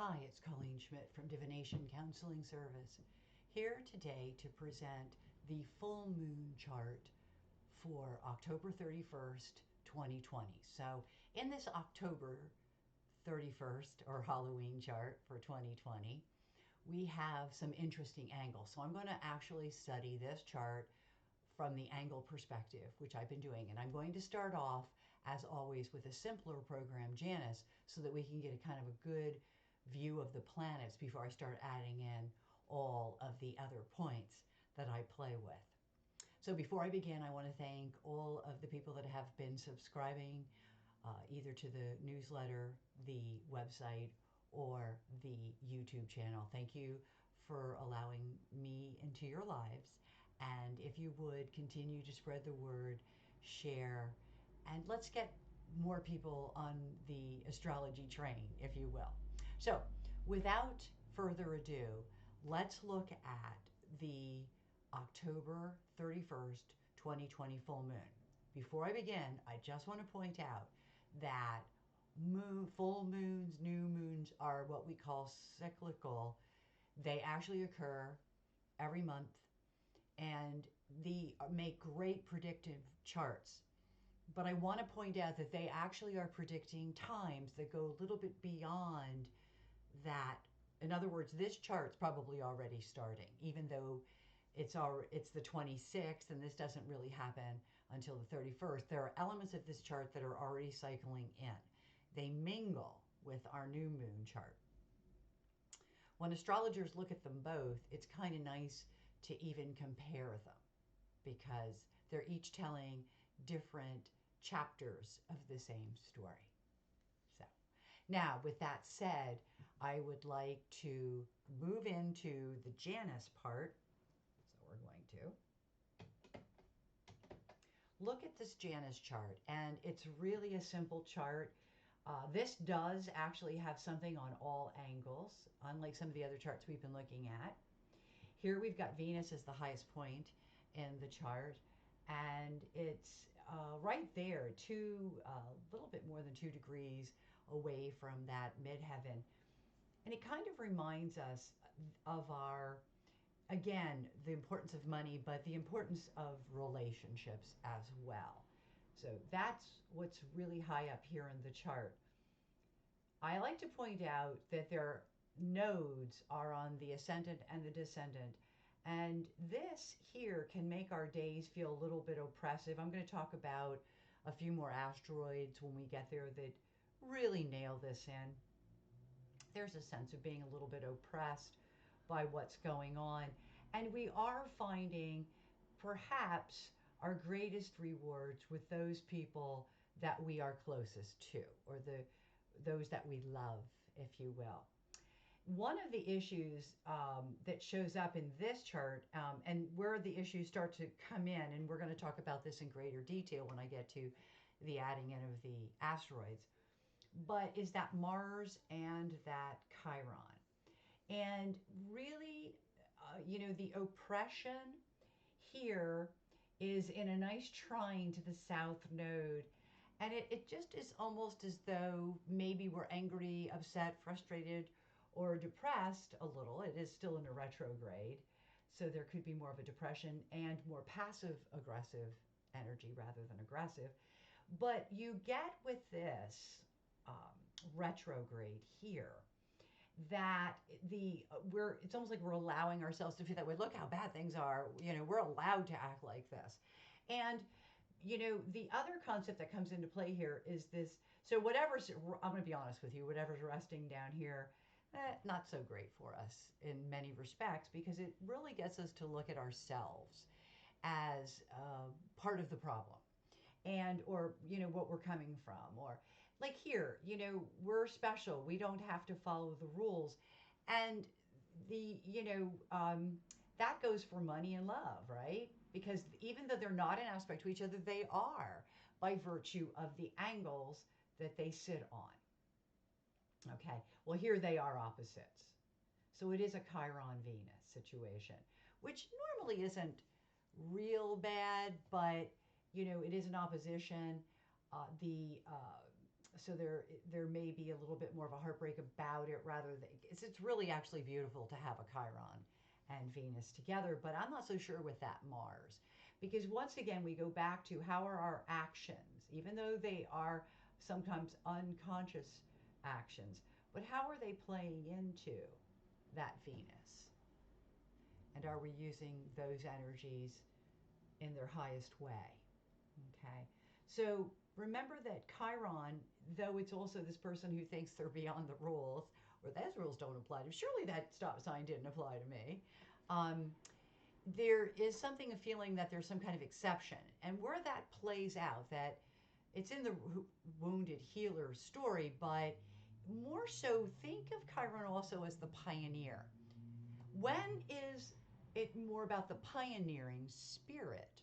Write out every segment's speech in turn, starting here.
Hi, it's Colleen Schmidt from Divination Counseling Service, here today to present the full moon chart for October 31st, 2020. So, in this October 31st or Halloween chart for 2020, we have some interesting angles. So, I'm going to actually study this chart from the angle perspective, which I've been doing. And I'm going to start off, as always, with a simpler program, Janus, so that we can get a kind of a good view of the planets before I start adding in all of the other points that I play with. So before I begin, I want to thank all of the people that have been subscribing either to the newsletter, the website, or the YouTube channel. Thank you for allowing me into your lives. And if you would continue to spread the word, share, and let's get more people on the astrology train, if you will. So, without further ado, let's look at the October 31st, 2020 full moon. Before I begin, I just want to point out that full moons, new moons are what we call cyclical. They actually occur every month and they make great predictive charts. But I want to point out that they actually are predicting times that go a little bit beyond that. In other words, this chart's probably already starting, even though it's the 26th and this doesn't really happen until the 31st. There are elements of this chart that are already cycling in. They mingle with our new moon chart. When astrologers look at them both, it's kind of nice to even compare them because they're each telling different chapters of the same story. So now, with that said, I would like to move into the Janus part. So we're going to look at this Janus chart, and it's really a simple chart. This does actually have something on all angles, unlike some of the other charts we've been looking at. Here we've got Venus as the highest point in the chart, and it's right there, a little bit more than 2 degrees away from that midheaven. And it kind of reminds us of again, the importance of money, but the importance of relationships as well. So that's what's really high up here in the chart. I like to point out that their nodes are on the ascendant and the descendant. And this here can make our days feel a little bit oppressive. I'm going to talk about a few more asteroids when we get there that really nail this in. There's a sense of being a little bit oppressed by what's going on. And we are finding perhaps our greatest rewards with those people that we are closest to, or those that we love, if you will. One of the issues that shows up in this chart, and where the issues start to come in, and we're going to talk about this in greater detail when I get to the adding in of the asteroids, but is that Mars and that Chiron. And really, the oppression here is in a nice trine to the south node. And it just is almost as though maybe we're angry, upset, frustrated, or depressed a little. It is still in a retrograde. So there could be more of a depression and more passive aggressive energy rather than aggressive. But you get with this retrograde here that it's almost like we're allowing ourselves to feel that way. Look how bad things are. We're allowed to act like this. And the other concept that comes into play here is this. So I'm going to be honest with you, whatever's resting down here, not so great for us in many respects, because it really gets us to look at ourselves as part of the problem, or what we're coming from, or like here, we're special, we don't have to follow the rules. And that goes for money and love, right? Because even though they're not in aspect to each other, they are, by virtue of the angles that they sit on. Okay, well, here they are opposites. So it is a Chiron Venus situation, which normally isn't real bad, but it is an opposition. The So there may be a little bit more of a heartbreak about it rather than it's really actually beautiful to have a Chiron and Venus together, but I'm not so sure with that Mars. Because once again, we go back to how are our actions, even though they are sometimes unconscious actions, but how are they playing into that Venus? And are we using those energies in their highest way? Okay. So remember that Chiron, though it's also this person who thinks they're beyond the rules, or those rules don't apply to, surely that stop sign didn't apply to me. Um, there is something, a feeling that there's some kind of exception. And where that plays out, that it's in the wounded healer story, but more so think of Chiron also as the pioneer. When is it more about the pioneering spirit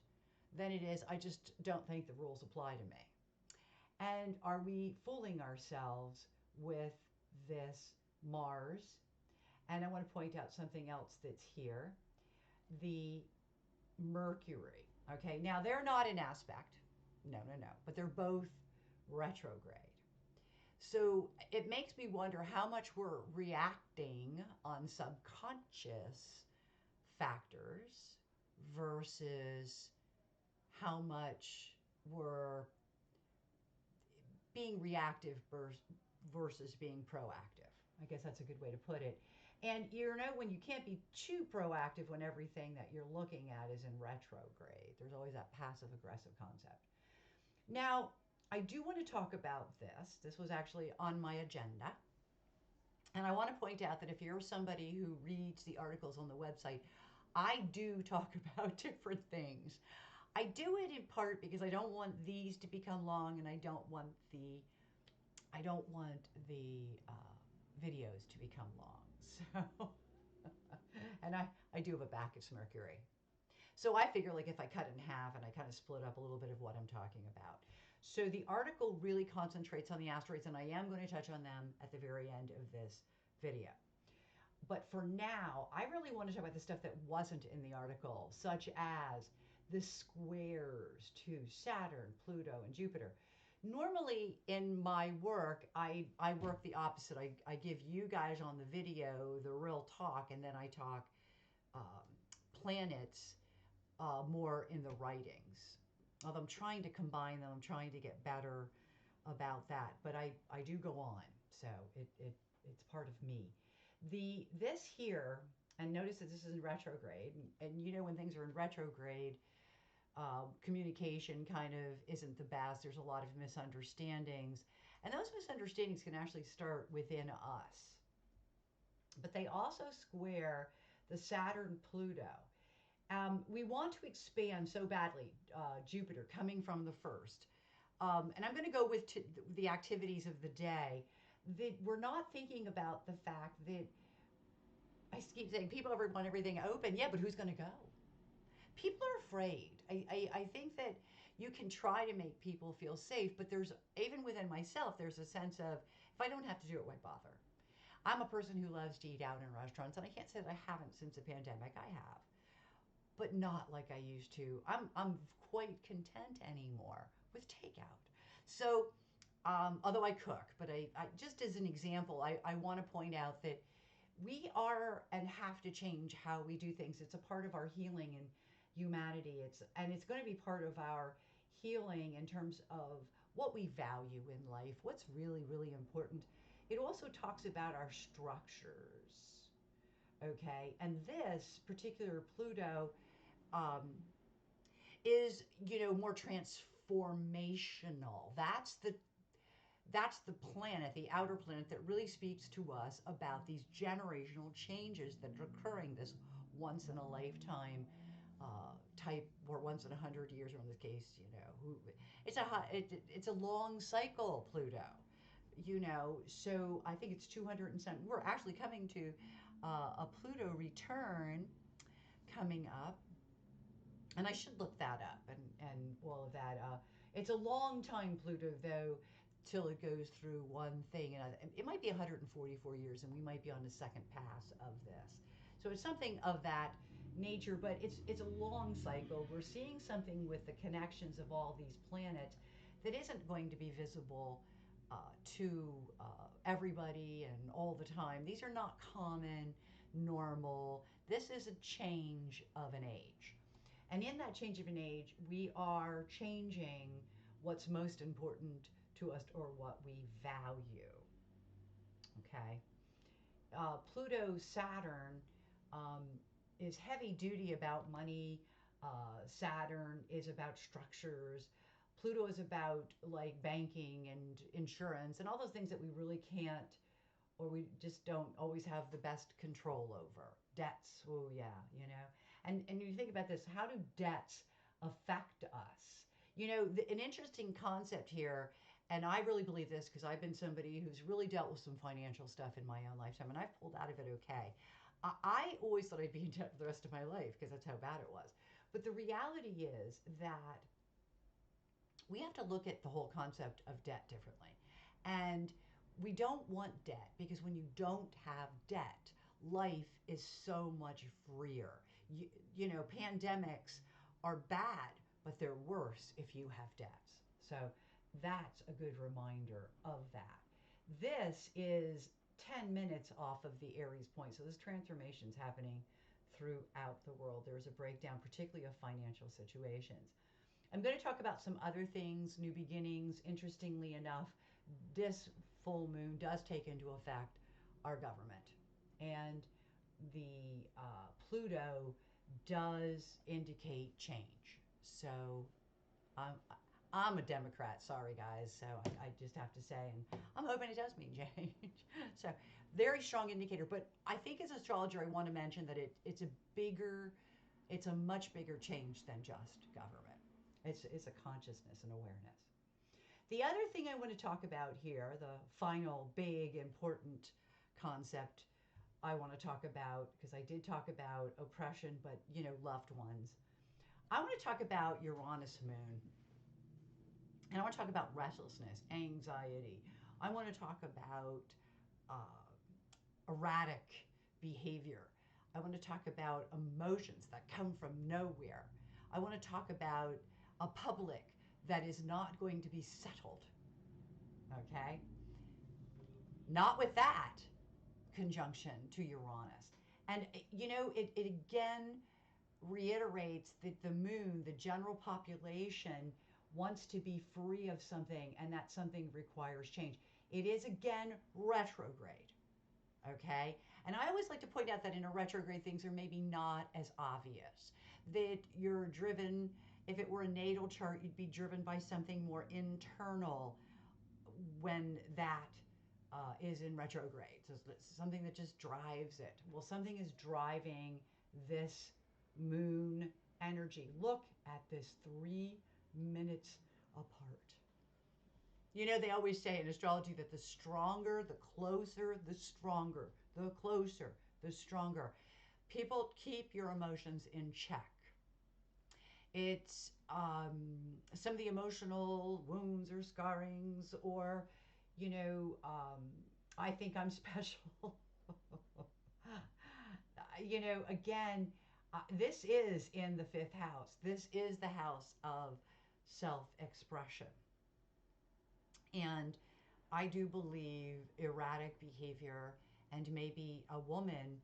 than it is, I just don't think the rules apply to me? And are we fooling ourselves with this Mars? And I want to point out something else that's here, the Mercury. Okay, now they're not in aspect. No, no, no. But they're both retrograde. So it makes me wonder how much we're reacting on subconscious factors versus how much we're being reactive versus being proactive. I guess that's a good way to put it. And you know, when you can't be too proactive when everything that you're looking at is in retrograde, there's always that passive aggressive concept. Now, I do want to talk about this. This was actually on my agenda. And I want to point out that if you're somebody who reads the articles on the website, I do talk about different things. I do it in part because I don't want these to become long, and I don't want the videos to become long. So, and I do have a Bacchus Mercury. So I figure like if I cut it in half and I kind of split up a little bit of what I'm talking about. So the article really concentrates on the asteroids, and I am going to touch on them at the very end of this video. But for now, I really want to talk about the stuff that wasn't in the article, such as the squares to Saturn, Pluto, and Jupiter. Normally in my work, I work the opposite. I give you guys on the video the real talk, and then I talk planets more in the writings. Although I'm trying to combine them, I'm trying to get better about that. But I do go on, so it's part of me. This here, and notice that this is in retrograde, and you know when things are in retrograde, communication kind of isn't the best. There's a lot of misunderstandings, and those misunderstandings can actually start within us. But they also square the Saturn Pluto. We want to expand so badly, Jupiter coming from the first. And I'm going to go with the activities of the day. That we're not thinking about the fact that I keep saying people want everything open. Yeah, but who's going to go? People are afraid. I think that you can try to make people feel safe, but there's, even within myself, there's a sense of if I don't have to do it, why bother? I'm a person who loves to eat out in restaurants, and I can't say that I haven't since the pandemic. I have, but not like I used to. I'm quite content anymore with takeout. So, although I cook, but I just as an example, I want to point out that we are and have to change how we do things. It's a part of our healing and humanity. It's going to be part of our healing in terms of what we value in life, what's really, really important. It also talks about our structures. Okay, and this particular Pluto um, is, more transformational. That's the planet, the outer planet, that really speaks to us about these generational changes that are occurring, this once in a lifetime type, or once in 100 years, or in this case, it's a long cycle, Pluto. So I think it's 200 and something. We're actually coming to a Pluto return coming up, and I should look that up and all of that. It's a long time, Pluto, though, till it goes through one thing. And it might be 144 years, and we might be on the second pass of this. So it's something of that nature, but it's a long cycle. We're seeing something with the connections of all these planets that isn't going to be visible to everybody and all the time. These are not common, normal. This is a change of an age. And in that change of an age, we are changing what's most important to us or what we value. Okay. Pluto Saturn um, is heavy duty about money. Saturn is about structures. Pluto is about like banking and insurance and all those things that we really can't or we just don't always have the best control over. Debts, oh yeah, you know. And you think about this, how do debts affect us? You know, an interesting concept here, and I really believe this because I've been somebody who's really dealt with some financial stuff in my own lifetime, and I've pulled out of it okay. I always thought I'd be in debt for the rest of my life because that's how bad it was. But the reality is that we have to look at the whole concept of debt differently. And we don't want debt because when you don't have debt, life is so much freer. You know, pandemics are bad, but they're worse if you have debts. So that's a good reminder of that. This is 10 minutes off of the Aries point. So this transformation is happening throughout the world. There's a breakdown, particularly of financial situations. I'm going to talk about some other things, new beginnings. Interestingly enough, this full moon does take into effect our government. And the Pluto does indicate change. So um, I'm a Democrat, sorry guys. So I just have to say, and I'm hoping it does mean change. So very strong indicator. But I think as an astrologer, I want to mention that it's a much bigger change than just government. It's a consciousness and awareness. The other thing I want to talk about here, the final big important concept I want to talk about, because I did talk about oppression, but you know, loved ones. I want to talk about Uranus moon. And I want to talk about restlessness, anxiety. I want to talk about uh, erratic behavior. I want to talk about emotions that come from nowhere. I want to talk about a public that is not going to be settled. Okay? Not with that conjunction to Uranus. And, you know, it again reiterates that the moon, the general population, wants to be free of something, and that something requires change. It is again retrograde. Okay. And I always like to point out that in a retrograde, things are maybe not as obvious. That you're driven, if it were a natal chart, you'd be driven by something more internal when that is in retrograde. So it's something that just drives it. Well, something is driving this moon energy. Look at this 3 minutes apart. You know, they always say in astrology that the stronger, the closer, the stronger, the closer, the stronger. People, keep your emotions in check. It's some of the emotional wounds or scarrings, or, you know, I think I'm special. You know, again, this is in the fifth house. This is the house of self expression. And I do believe erratic behavior, and maybe a woman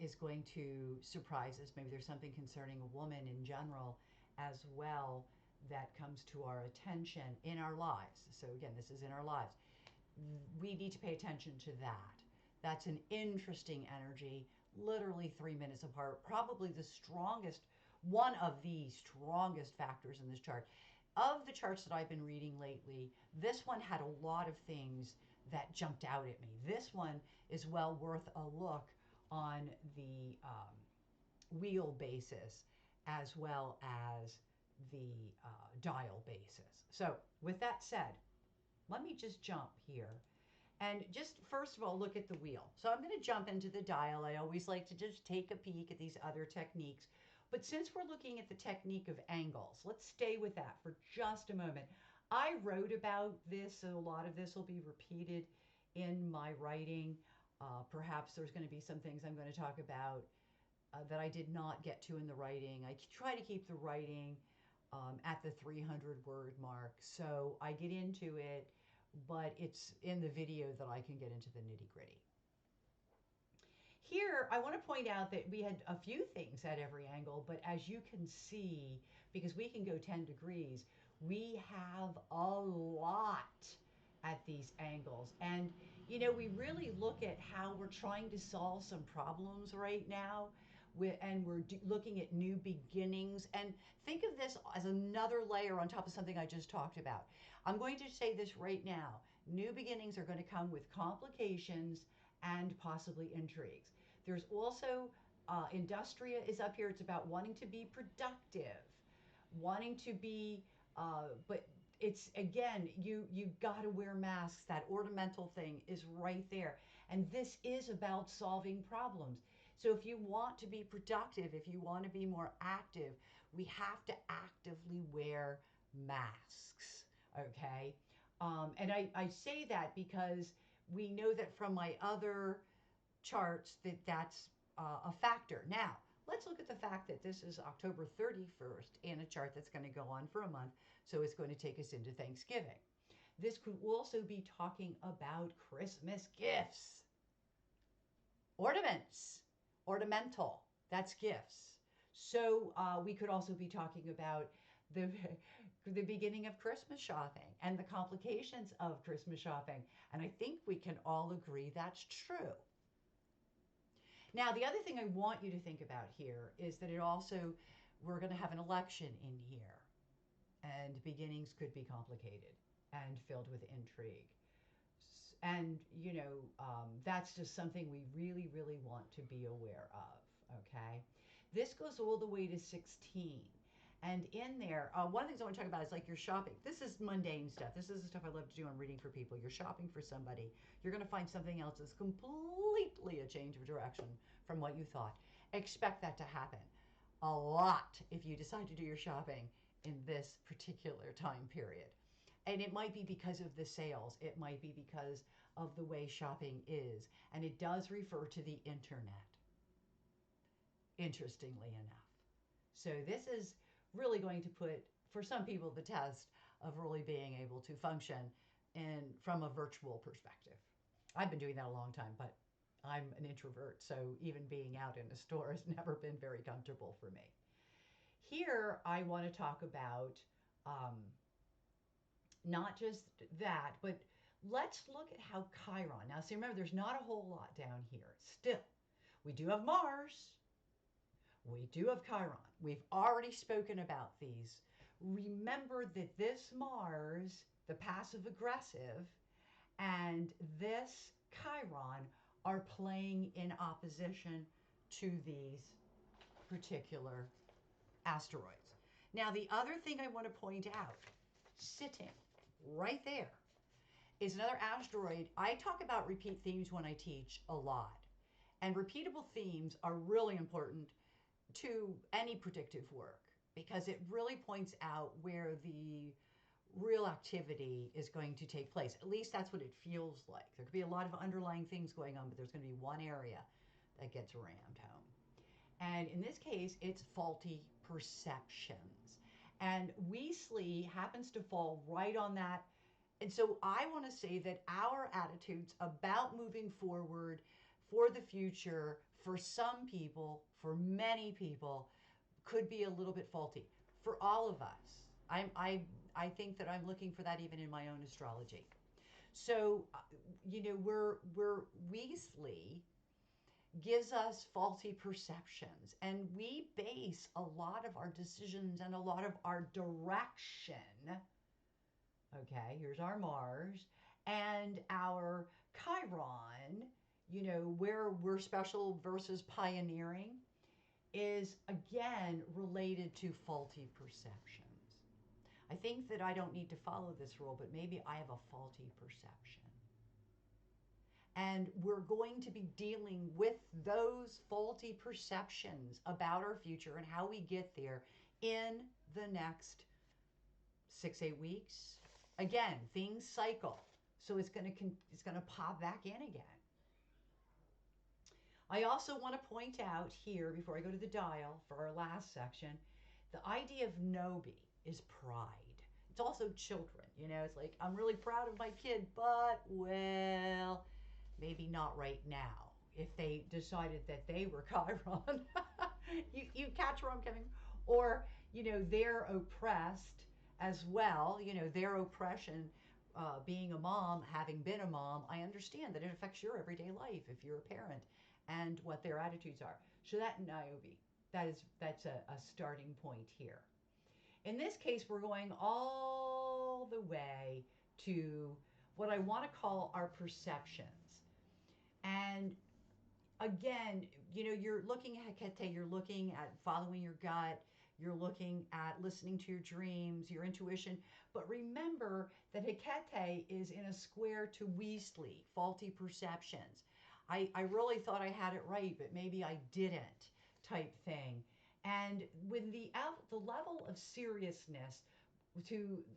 is going to surprise us. Maybe there's something concerning a woman in general as well that comes to our attention in our lives. So, again, this is in our lives. We need to pay attention to that. That's an interesting energy, literally 3 minutes apart, probably the strongest, one of the strongest factors in this chart. Of the charts that I've been reading lately, this one had a lot of things that jumped out at me. This one is well worth a look on the wheel basis as well as the dial basis. So, with that said, let me just jump here and just first of all look at the wheel. So I'm going to jump into the dial. I always like to just take a peek at these other techniques. But since we're looking at the technique of angles, let's stay with that for just a moment. I wrote about this, so a lot of this will be repeated in my writing. Perhaps there's going to be some things I'm going to talk about that I did not get to in the writing. I try to keep the writing at the 300 word mark. So I get into it but it's in the video that I can get into the nitty gritty. Here, I want to point out that we had a few things at every angle, but as you can see, because we can go 10 degrees, we have a lot at these angles. And, we really look at how we're trying to solve some problems right now. And we're looking at new beginnings. And think of this as another layer on top of something I just talked about. I'm going to say this right now. New beginnings are going to come with complications and possibly intrigues. There's also Industria is up here. It's about wanting to be productive, wanting to be, but it's again, you got to wear masks. That ornamental thing is right there. And this is about solving problems. So if you want to be productive, if you want to be more active, we have to actively wear masks. Okay. And I say that because we know that from my other charts that that's a factor. Now, let's look at the fact that this is October 31st in a chart that's going to go on for a month, so it's going to take us into Thanksgiving. This could also be talking about Christmas gifts, ornaments, ornamental, that's gifts. So we could also be talking about the beginning of Christmas shopping and the complications of Christmas shopping. And I think we can all agree that's true. Now, the other thing I want you to think about here is that we're going to have an election in here, and beginnings could be complicated and filled with intrigue. And, that's just something we really, really want to be aware of, okay? This goes all the way to 16. And in there, one of the things I want to talk about is like your shopping. This is mundane stuff. This is the stuff I love to do. I'm reading for people. You're shopping for somebody. You're going to find something else that's completely a change of direction from what you thought. Expect that to happen a lot if you decide to do your shopping in this particular time period. And it might be because of the sales. It might be because of the way shopping is. And it does refer to the internet, interestingly enough. So this is really going to put, for some people, the test of really being able to function from a virtual perspective. I've been doing that a long time, but I'm an introvert, so even being out in a store has never been very comfortable for me. Here, I want to talk about not just that, but let's look at how Chiron. Now, see, remember, there's not a whole lot down here. Still, we do have Mars. We do have Chiron. We've already spoken about these. Remember that this Mars, the passive aggressive, and this Chiron are playing in opposition to these particular asteroids. Now, the other thing I want to point out, sitting right there, is another asteroid. I talk about repeat themes when I teach a lot. And repeatable themes are really important to any predictive work because it really points out where the real activity is going to take place. At least that's what it feels like. There could be a lot of underlying things going on, but there's going to be one area that gets rammed home. And in this case, it's faulty perceptions. And Weasley happens to fall right on that. And so I want to say that our attitudes about moving forward for the future, for some people, for many people, could be a little bit faulty. For all of us, I think that I'm looking for that even in my own astrology. So, we're Weasley gives us faulty perceptions, and we base a lot of our decisions and a lot of our direction. Okay, here's our Mars and our Chiron, where we're special versus pioneering, is again related to faulty perceptions. I think that I don't need to follow this rule, but maybe I have a faulty perception. And we're going to be dealing with those faulty perceptions about our future and how we get there in the next 6-8 weeks. Again, things cycle, so it's going to pop back in again. I also want to point out here, before I go to the dial for our last section, the idea of Nobi is pride. It's also children, it's like, I'm really proud of my kid, but, well, maybe not right now. If they decided that they were Chiron, you catch where I'm coming, or they're oppressed as well. Their oppression, being a mom, having been a mom, I understand that it affects your everyday life if you're a parent, and what their attitudes are. So that Niobe, that's a starting point here. In this case, we're going all the way to what I want to call our perceptions. And again, you're looking at Hecate, you're looking at following your gut, you're looking at listening to your dreams, your intuition. But remember that Hecate is in a square to Weasley, faulty perceptions. I really thought I had it right, but maybe I didn't, type thing. And with the level of seriousness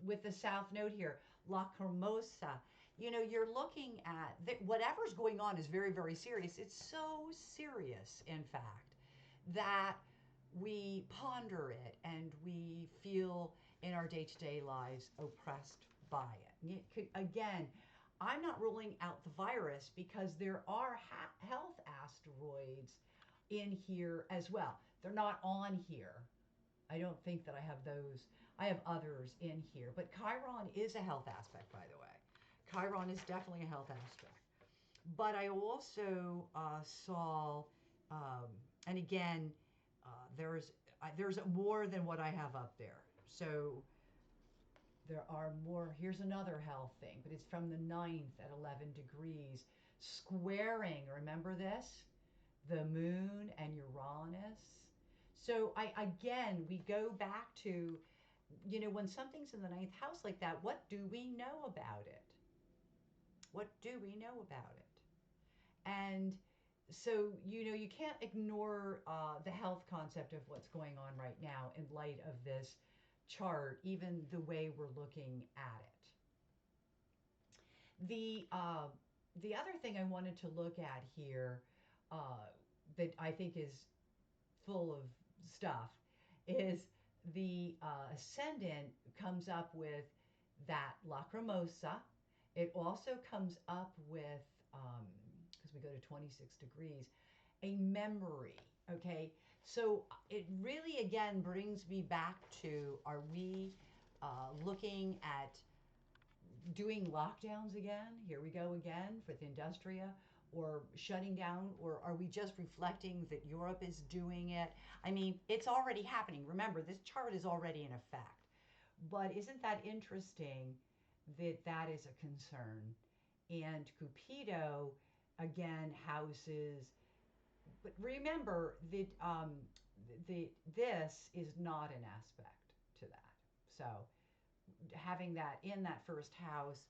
with the south node here, lacrimosa, you're looking at whatever's going on is very, very serious. It's so serious, in fact, that we ponder it and we feel in our day-to-day lives oppressed by it. Again, I'm not ruling out the virus because there are health asteroids in here as well. They're not on here. I don't think that I have those. I have others in here. But Chiron is a health aspect, by the way. Chiron is definitely a health aspect. But I also saw, and again, there's more than what I have up there. So there are more. Here's another health thing, but it's from the 9th at 11 degrees. Squaring, remember this? The moon and Uranus. So we go back to, when something's in the 9th house like that, what do we know about it? What do we know about it? And so, you can't ignore the health concept of what's going on right now in light of this chart, even the way we're looking at it. The other thing I wanted to look at here, that I think is full of stuff, is the ascendant comes up with that lacrimosa. It also comes up with, because we go to 26 degrees, a memory. Okay, so it really again brings me back to, are we looking at doing lockdowns again? Here we go again for the Industria, or shutting down, or are we just reflecting that Europe is doing it? I mean, it's already happening. Remember, this chart is already in effect. But isn't that interesting that that is a concern? And Cupido, again, houses. But remember that this is not an aspect to that. So having that in that first house,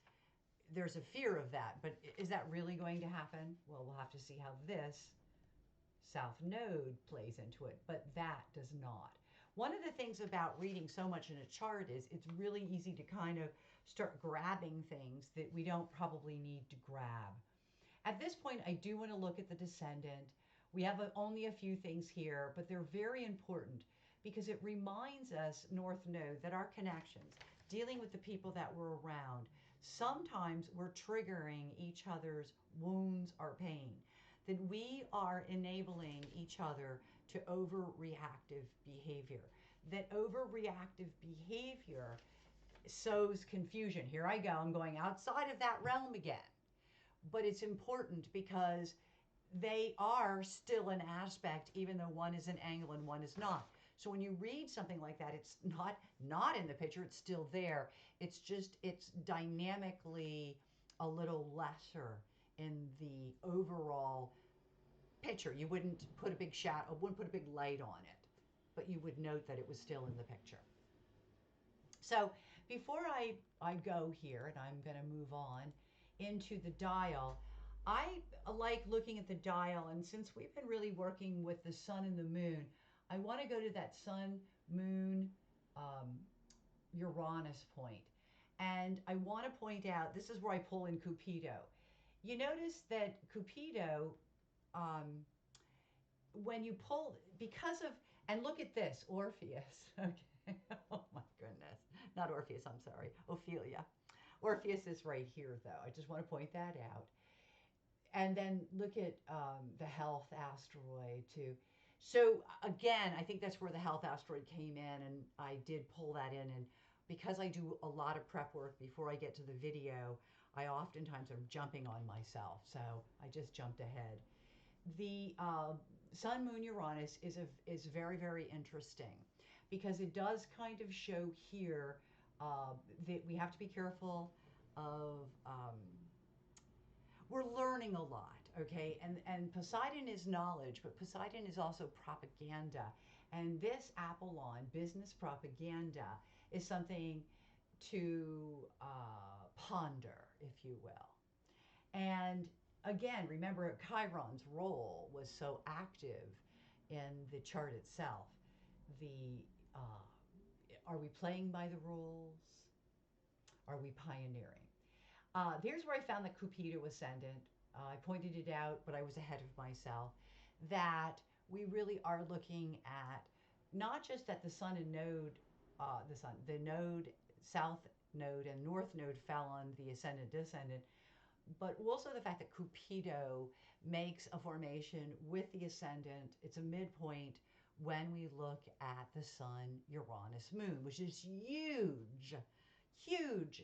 there's a fear of that. But is that really going to happen? Well, we'll have to see how this south node plays into it, but that does not. One of the things about reading so much in a chart is it's really easy to kind of start grabbing things that we don't probably need to grab. At this point, I do want to look at the descendant. We have only a few things here, but they're very important because it reminds us, North Node, that our connections, dealing with the people that we're around, sometimes we're triggering each other's wounds or pain, that we are enabling each other to overreactive behavior. That overreactive behavior sows confusion. Here I go, I'm going outside of that realm again. But it's important because they are still an aspect, even though one is an angle and one is not. So when you read something like that, it's not in the picture, it's still there. It's just, it's dynamically a little lesser in the overall picture. You wouldn't put a big shadow, wouldn't put a big light on it, but you would note that it was still in the picture. So before I go here, and I'm going to move on into the dial, I like looking at the dial, and since we've been really working with the sun and the moon, I want to go to that sun, moon, Uranus point. And I want to point out, this is where I pull in Cupido. You notice that Cupido, when you pull, because of, and look at this, Orpheus, okay, oh my goodness, Not Orpheus, I'm sorry, Ophelia. Orpheus is right here, though. I just want to point that out. And then look at the health asteroid, too. So, again, I think that's where the health asteroid came in, and I did pull that in. And because I do a lot of prep work before I get to the video, I oftentimes am jumping on myself. So I just jumped ahead. The Sun Moon Uranus is very, very interesting because it does kind of show here that we have to be careful of. We're learning a lot, okay? And Poseidon is knowledge, but Poseidon is also propaganda. And this Apollon, business propaganda, is something to ponder, if you will. And again, remember Chiron's role was so active in the chart itself. The are we playing by the rules? Are we pioneering? There's where I found the Cupido ascendant. I pointed it out, but I was ahead of myself. That we really are looking at not just that the sun and node, the node, south node and north node fell on the ascendant descendant, but also the fact that Cupido makes a formation with the ascendant. It's a midpoint when we look at the sun, Uranus, moon, which is huge. Huge.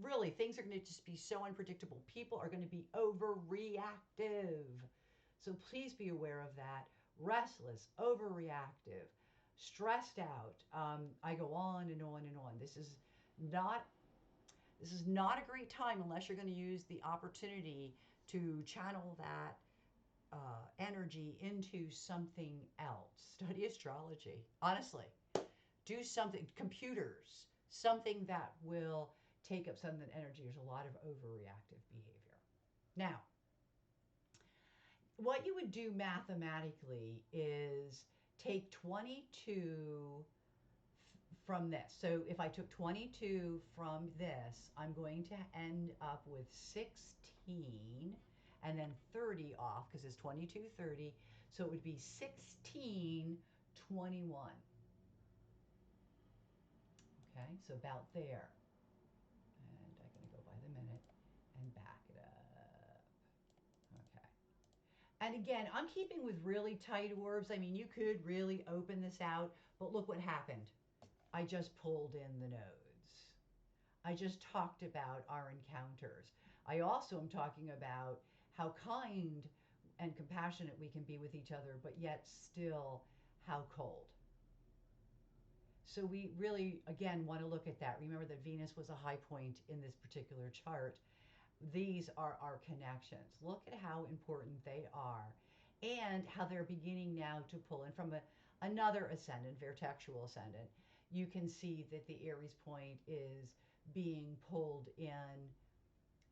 Really, things are going to just be so unpredictable. People are going to be overreactive. So please be aware of that. Restless, overreactive, stressed out. I go on and on and on. Not this is not a great time unless you're going to use the opportunity to channel that energy into something else. Study astrology. Honestly, do something, computers, something that will take up some of that energy. There's a lot of overreactive behavior. Now, what you would do mathematically is take 22 from this. So if I took 22 from this, I'm going to end up with 16 and then 30 off because it's 22, 30. So it would be 16, 21. Okay, so about there. And I'm going to go by the minute and back it up. Okay. And again, I'm keeping with really tight orbs. I mean, you could really open this out, but look what happened. I just pulled in the nodes. I just talked about our encounters. I also am talking about how kind and compassionate we can be with each other, but yet still how cold. So we really, again, want to look at that. Remember that Venus was a high point in this particular chart. These are our connections. Look at how important they are and how they're beginning now to pull in from another ascendant, vertexual ascendant. You can see that the Aries point is being pulled in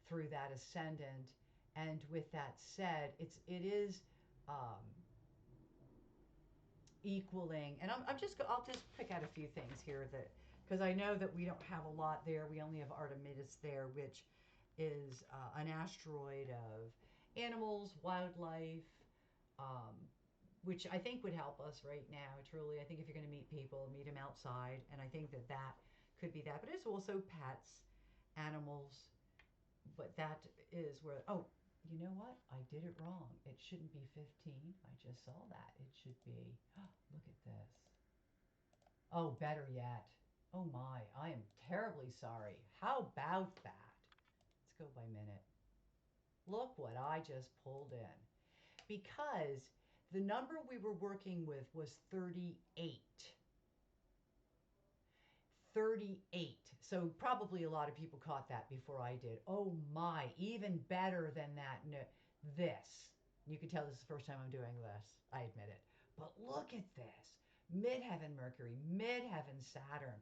through that ascendant. And with that said, it is equaling, and I'll just pick out a few things here that, because I know that we don't have a lot there. We only have Artemis there, which is an asteroid of animals, wildlife, which I think would help us right now. Truly, I think if you're going to meet people, meet them outside, and I think that that could be that. But it's also pets, animals, but that is where, oh, you know what? I did it wrong. It shouldn't be 15. I just saw that. It should be, oh, look at this. Oh, better yet. Oh my, I am terribly sorry. How about that? Let's go by minute. Look what I just pulled in. Because the number we were working with was 38. 38. So probably a lot of people caught that before I did. Oh my, even better than that. No, this. You can tell this is the first time I'm doing this. I admit it. But look at this. Midheaven Mercury, midheaven Saturn.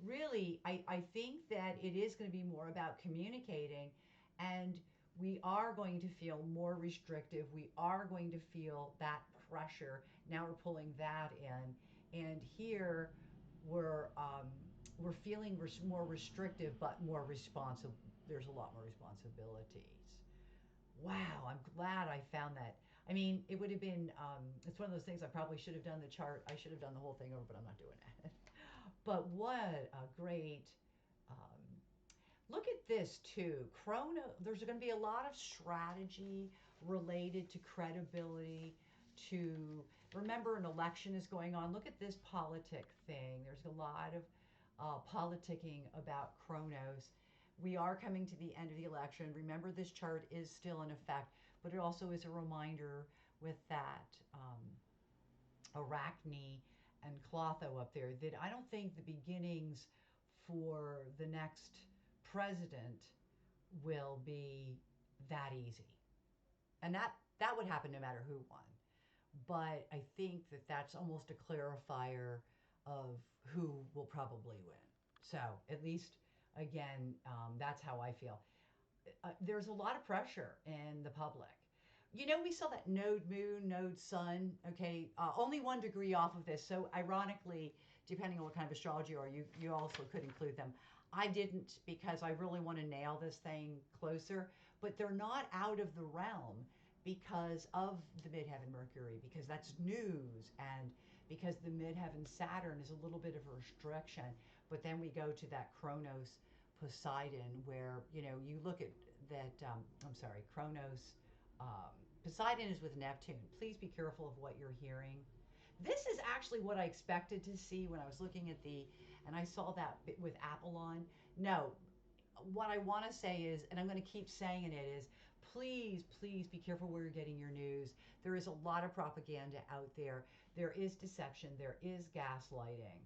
Really, I think that it is going to be more about communicating, and we are going to feel more restrictive. We are going to feel that pressure. Now we're pulling that in. And here we're feeling more restrictive, but more responsive. There's a lot more responsibilities. Wow, I'm glad I found that. I mean, it would have been, it's one of those things I probably should have done the chart. I should have done the whole thing over, but I'm not doing that. But what a great look at this too. Chrono, there's going to be a lot of strategy related to credibility. To remember, an election is going on. Look at this politic thing. There's a lot of politicking about Chronos. We are coming to the end of the election. Remember, this chart is still in effect, but it also is a reminder with that Arachne and Clotho up there that I don't think the beginnings for the next president will be that easy. And that would happen no matter who won. But I think that that's almost a clarifier of who will probably win. So at least, again, that's how I feel. There's a lot of pressure in the public. You know, we saw that node moon, node sun, okay, only 1 degree off of this. So ironically, depending on what kind of astrology you are, you also could include them. I didn't because I really want to nail this thing closer, but they're not out of the realm because of the midheaven Mercury, because that's news, and because the midheaven Saturn is a little bit of a restriction. But then we go to that Chronos Poseidon, where you look at that. I'm sorry, Chronos. Poseidon is with Neptune. Please be careful of what you're hearing. This is actually what I expected to see when I was looking at and I saw that with Apollon. No, what I want to say is, and I'm going to keep saying it, is please, please be careful where you're getting your news. There is a lot of propaganda out there. There is deception. There is gaslighting.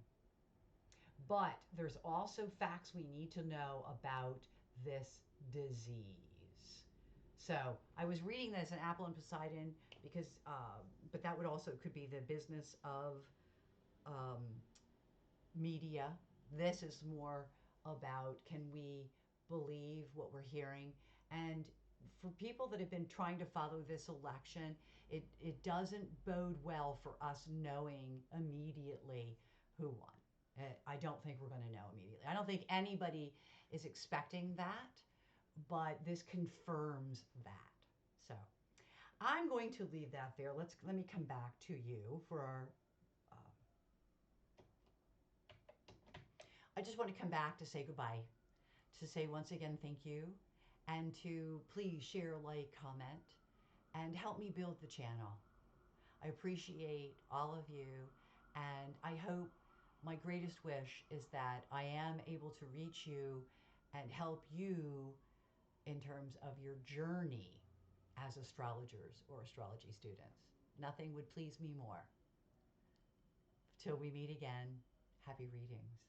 But there's also facts we need to know about this disease. So I was reading this in Apple and Poseidon because, but that would also could be the business of um, media. This is more about, can we believe what we're hearing? And for people that have been trying to follow this election, it doesn't bode well for us knowing immediately who won. I don't think we're going to know immediately. I don't think anybody is expecting that, but this confirms that. So I'm going to leave that there. Let me come back to you for our. I just want to come back to say goodbye, to say once again thank you, and to please share, like, comment, and help me build the channel. I appreciate all of you, and I hope, my greatest wish is that I am able to reach you and help you in terms of your journey as astrologers or astrology students. Nothing would please me more. Till we meet again, happy readings.